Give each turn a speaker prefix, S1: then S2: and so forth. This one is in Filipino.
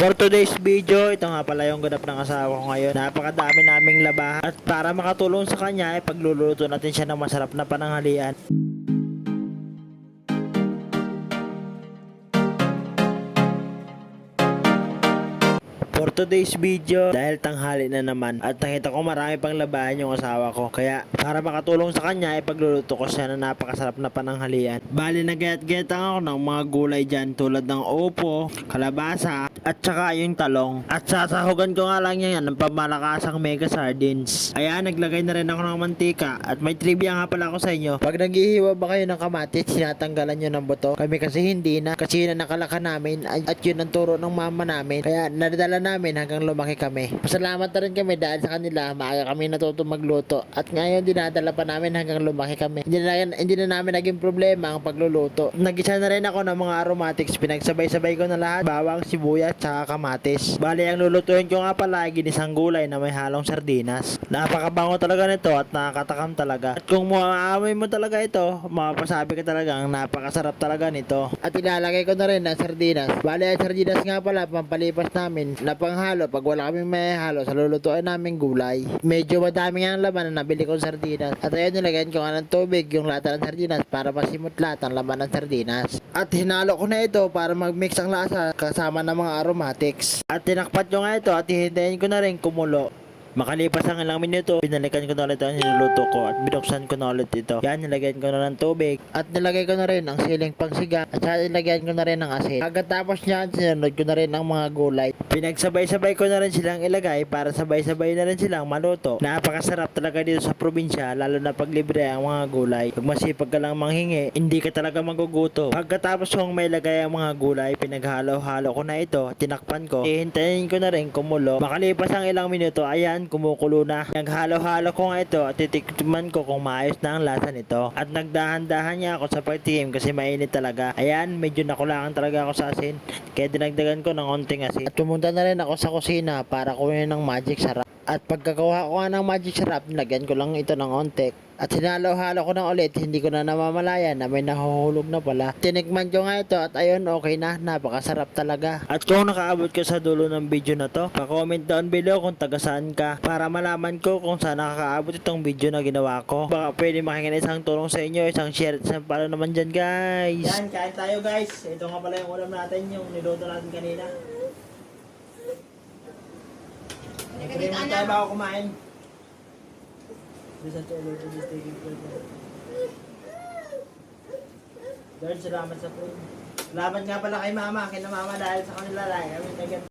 S1: For today's video, ito nga pala yung ganap ng asawa ko ngayon. Napakadami naming labahan at para makatulong sa kanya, pagluluto natin siya ng masarap na pananghalian. For today's video, dahil tanghali na naman at nakita ko marami pang labahan yung asawa ko, kaya para makatulong sa kanya pagluluto ko siya ng napakasarap na pananghalian. Bali nagayat-gayatan ako ng mga gulay dyan tulad ng opo, kalabasa at saka yung talong. At sasahugan ko nga lang yan ng pamalakasang mega sardines. Kaya naglagay na rin ako ng mantika. At may trivia nga pala ako sa inyo, pag naghihiwa ba kayo ng kamatis, sinatanggalan nyo ng buto? Kami kasi hindi na, kasi yun ang nakalaka namin at yun ang turo ng mama namin, kaya nadala namin hanggang lumaki kami. Pasalamat na rin kami dahil sa kanila maaga kami natuto magluto at ngayon dinadala pa namin hanggang lumaki kami. Hindi na namin naging problema ang pagluluto. Nagisa na rin ako ng mga aromatics, pinagsabay-sabay ko na lahat, bawang, sibuyas, tsaka kamatis. Bali ang lulutuin ko nga pala ay ginisang gulay na may halong sardinas. Napakabango talaga nito at nakakatakam talaga. At kung maamoy mo talaga ito, mapasabi ka talaga ang napakasarap talaga nito. At ilalagay ko na rin ang sardinas. Bali ang sardinas nga pala pampalipas namin na panghalo pag wala kaming may halo sa lulutuin naming gulay. Medyo madami nga ang laman na nabili kong sardinas. At ayun, nilagyan ko nga ng tubig yung lata ng sardinas para masimot lahat ang laman ng sardinas. At hinalo ko na ito para mag-mix ang lasa kasama ng mga aromatics. At tinakpat ko nga ito at hihintayin ko na rin kumulo. Makalipas ang ilang minuto, binalikan ko na ulit ang niluluto ko at binuksan ko na ulit ito. Yan, nilagyan ko na ng tubig at nilagay ko na rin ang siling pangsigang at saka nilagyan ko na rin ng asin. Pagkatapos niyan, sinunod ko na rin ang mga gulay. Pinagsabay-sabay ko na rin silang ilagay para sabay-sabay na rin silang maluto. Napakasarap talaga dito sa probinsya, lalo na pag libre ang mga gulay. Pag masipag ka lang manghingi, hindi ka talaga maguguto. Pagkatapos kong may lagay ang mga gulay, pinaghalo-halo ko na ito, tinakpan ko, ihintayin ko na rin kumulo. Makalipas ang ilang minuto, ayan, kumukulo na. Naghalo-halo ko nga ito at titikman ko kung maayos na ang lasa nito. At nagdahan-dahan niya ako sa pagtikim kasi mainit talaga. Ayan, medyo nakulangan talaga ako sa asin. Kaya dinagdagan ko ng onting asin. At pumunta na rin ako sa kusina para kunin ng magic sarap. At pagkakakuha ko nga ng magic sarap, nilagyan ko lang ito ng ontek. At sinalo-halo ko na ulit, hindi ko na namamalayan na may nahuhulog na pala. Tinikman ko nga ito at ayun, okay na, napakasarap talaga. At kung nakaabot ka sa dulo ng video na to, pa-comment down below kung taga saan ka para malaman ko kung saan nakakaabot itong video na ginawa ko. Baka pwede makinggan isang tulong sa inyo, isang share at isang follow naman dyan guys. Yan, kain tayo guys. Ito nga pala yung ulam natin, yung niluto natin kanina. Pwede mo tayo ba ako kumain? Listen to Lord, just taking food. Lord, salamat sa food. Salamat nga pala kay mama, kay na mama dahil sa kanila lang.